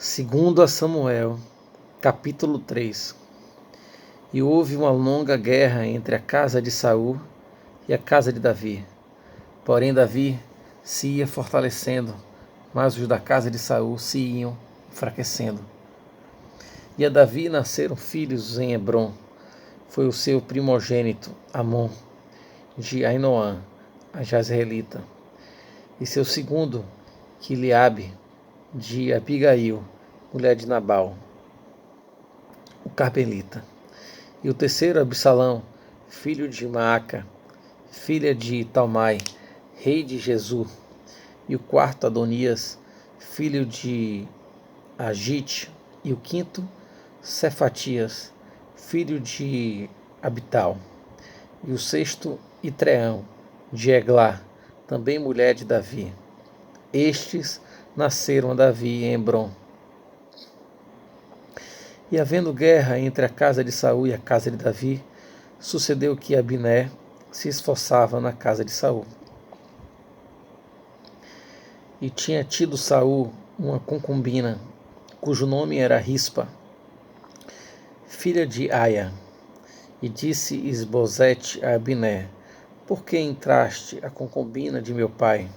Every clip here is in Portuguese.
Segundo a Samuel, capítulo 3. E houve uma longa guerra entre a casa de Saul e a casa de Davi. Porém Davi se ia fortalecendo, mas os da casa de Saul se iam enfraquecendo. E a Davi nasceram filhos em Hebrom. Foi o seu primogênito, Amon, de Ainoã, a Jazreelita, e seu segundo, Quileabe, de Abigail, mulher de Nabal, o Carmelita. E o terceiro, Absalão, filho de Maaca, filha de Talmai, rei de Gesur. E o quarto, Adonias, filho de Agite. E o quinto, Cefatias, filho de Abital. E o sexto, Itreão, de Eglá, também mulher de Davi. Estes nasceram a Davi em Hebrom. E havendo guerra entre a casa de Saul e a casa de Davi, sucedeu que Abiné se esforçava na casa de Saul. E tinha tido Saul uma concubina, cujo nome era Rispa, filha de Aia. E disse Isbosete a Abiné: por que entraste a concubina de meu pai?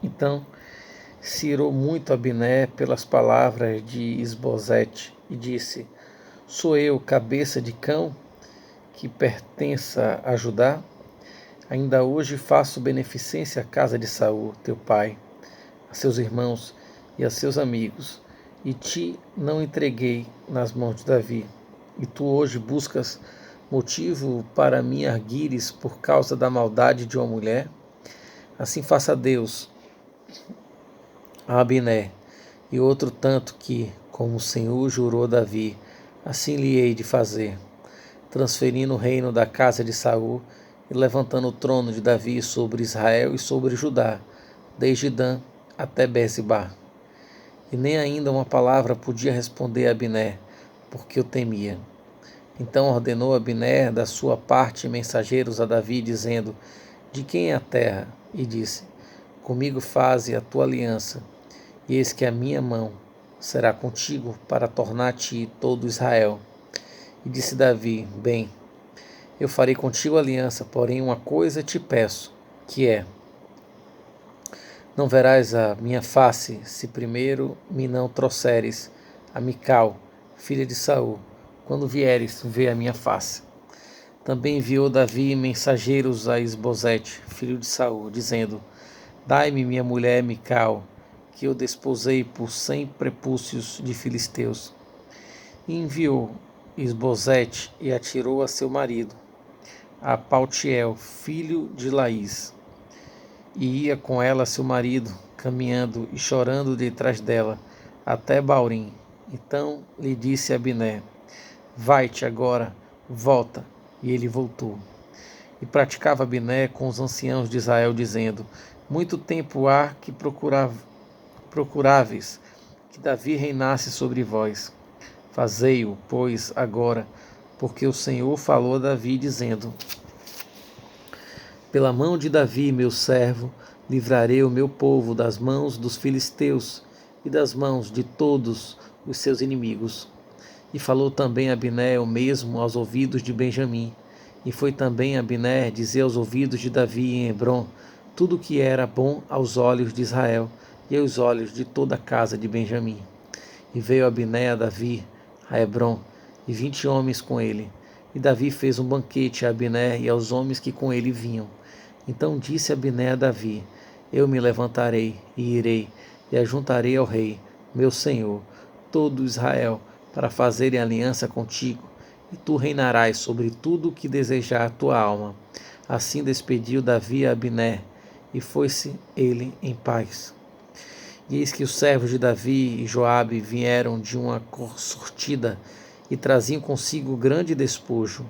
Então se irou muito Abiné pelas palavras de Isbosete e disse: sou eu cabeça de cão que pertença a Judá? Ainda hoje faço beneficência à casa de Saul, teu pai, a seus irmãos e a seus amigos, e te não entreguei nas mãos de Davi. E tu hoje buscas motivo para me arguires por causa da maldade de uma mulher? Assim faça Deus a Abiné, e outro tanto que, como o Senhor jurou a Davi, assim lhe hei de fazer, transferindo o reino da casa de Saul e levantando o trono de Davi sobre Israel e sobre Judá, desde Dan até Berseba. E nem ainda uma palavra podia responder a Abiné, porque o temia. Então ordenou Abiné da sua parte mensageiros a Davi, dizendo: de quem é a terra? E disse: comigo faze a tua aliança, e eis que a minha mão será contigo para tornar-te todo Israel. E disse Davi: bem, eu farei contigo aliança, porém uma coisa te peço, que é: não verás a minha face, se primeiro me não trouxeres a Mical, filha de Saul, quando vieres ver a minha face. Também enviou Davi mensageiros a Isbosete, filho de Saul, dizendo: dai-me minha mulher Mical, que eu desposei por 100 prepúcios de filisteus. E enviou Isbosete e atirou a seu marido, a Paltiel, filho de Laís. E ia com ela seu marido, caminhando e chorando detrás dela, até Baurim. Então lhe disse Abiné: vai-te agora, volta. E ele voltou. E praticava Abiné com os anciãos de Israel, dizendo: muito tempo há que procuráveis que Davi reinasse sobre vós. Fazei-o, pois, agora, porque o Senhor falou a Davi, dizendo: pela mão de Davi, meu servo, livrarei o meu povo das mãos dos filisteus e das mãos de todos os seus inimigos. E falou também Abiné o mesmo aos ouvidos de Benjamim. E foi também Abiné dizer aos ouvidos de Davi em Hebrom tudo o que era bom aos olhos de Israel e aos olhos de toda a casa de Benjamim. E veio Abiné a Davi, a Hebrom, e 20 homens com ele. E Davi fez um banquete a Abiné e aos homens que com ele vinham. Então disse Abiné a Davi: eu me levantarei e irei, e ajuntarei ao rei, meu senhor, todo Israel, para fazerem aliança contigo, e tu reinarás sobre tudo o que desejar a tua alma. Assim despediu Davi a Abiné, e foi-se ele em paz. E eis que os servos de Davi e Joabe vieram de uma sortida, e traziam consigo grande despojo.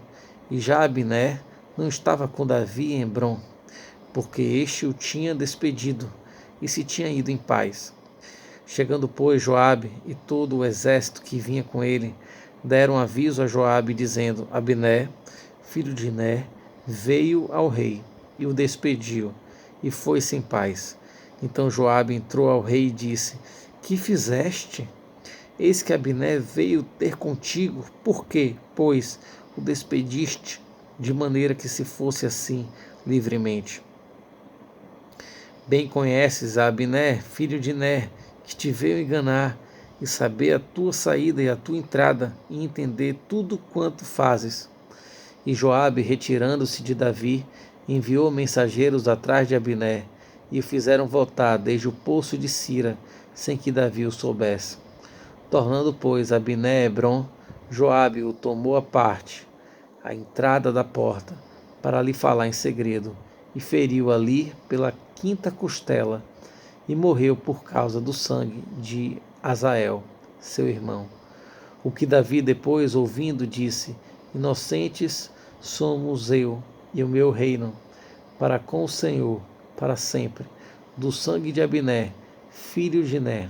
E já Abiné não estava com Davi em Hebrom, porque este o tinha despedido, e se tinha ido em paz. Chegando, pois, Joabe e todo o exército que vinha com ele, deram aviso a Joabe, dizendo: Abiné, filho de Ner, veio ao rei, e o despediu, e foi-se em paz. Então Joabe entrou ao rei e disse: que fizeste? Eis que Abner veio ter contigo, por quê? Pois o despediste de maneira que se fosse assim livremente. Bem conheces a Abner, filho de Ner, que te veio enganar, e saber a tua saída e a tua entrada, e entender tudo quanto fazes. E Joabe, retirando-se de Davi, enviou mensageiros atrás de Abner, e o fizeram voltar desde o poço de Sira, sem que Davi o soubesse. Tornando, pois, Abner a Hebrom, Joabe o tomou à parte, à entrada da porta, para lhe falar em segredo, e feriu ali pela quinta costela, e morreu por causa do sangue de Azael, seu irmão. O que Davi depois, ouvindo, disse: Inocentes somos eu e o meu reino, para com o Senhor, para sempre, do sangue de Abner, filho de Ner.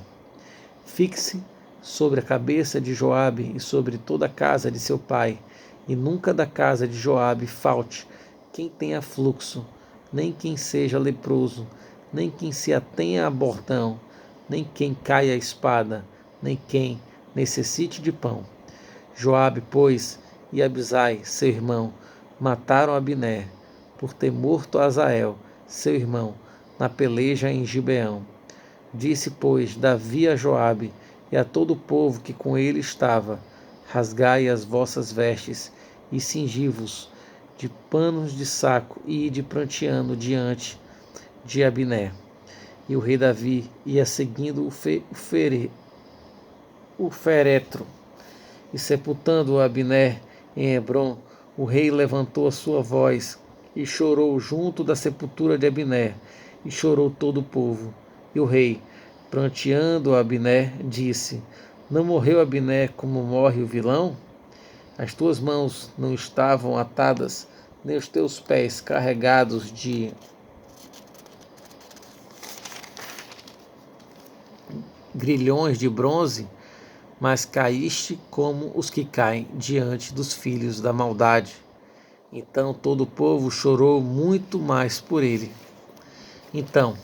Fixe sobre a cabeça de Joabe e sobre toda a casa de seu pai, e nunca da casa de Joabe falte quem tenha fluxo, nem quem seja leproso, nem quem se atenha a bordão, nem quem caia a espada, nem quem necessite de pão. Joabe, pois, e Abisai, seu irmão, mataram Abner, por ter morto Azael, seu irmão, na peleja em Gibeão. Disse, pois, Davi a Joabe e a todo o povo que com ele estava: rasgai as vossas vestes e cingi-vos de panos de saco e ide pranteando diante de Abner. E o rei Davi ia seguindo o féretro, e sepultando Abner em Hebrom, o rei levantou a sua voz e chorou junto da sepultura de Abner, e chorou todo o povo. E o rei, pranteando Abner, disse: Não morreu Abner como morre o vilão? As tuas mãos não estavam atadas, nem os teus pés carregados de grilhões de bronze, mas caíste como os que caem diante dos filhos da maldade. Então todo o povo chorou muito mais por ele. Então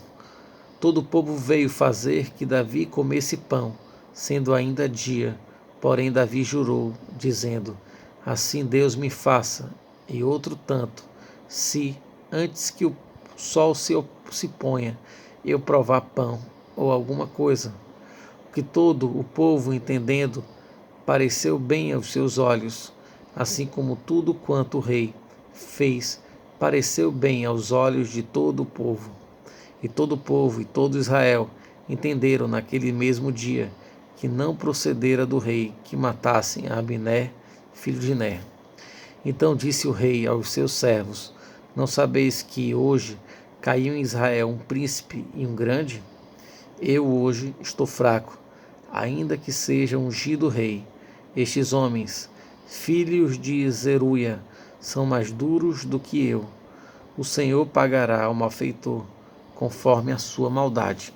todo o povo veio fazer que Davi comesse pão, sendo ainda dia. Porém Davi jurou, dizendo: Assim Deus me faça, e outro tanto, se, antes que o sol se ponha, eu provar pão ou alguma coisa. O que todo o povo, entendendo, pareceu bem aos seus olhos, assim como tudo quanto o rei fez, pareceu bem aos olhos de todo o povo. E todo o povo e todo Israel entenderam naquele mesmo dia que não procedera do rei que matassem a Abner, filho de Ner. Então disse o rei aos seus servos: Não sabeis que hoje caiu em Israel um príncipe e um grande? Eu hoje estou fraco, ainda que seja ungido rei. Estes homens, filhos de Zeruia, são mais duros do que eu. O Senhor pagará ao malfeitor conforme a sua maldade.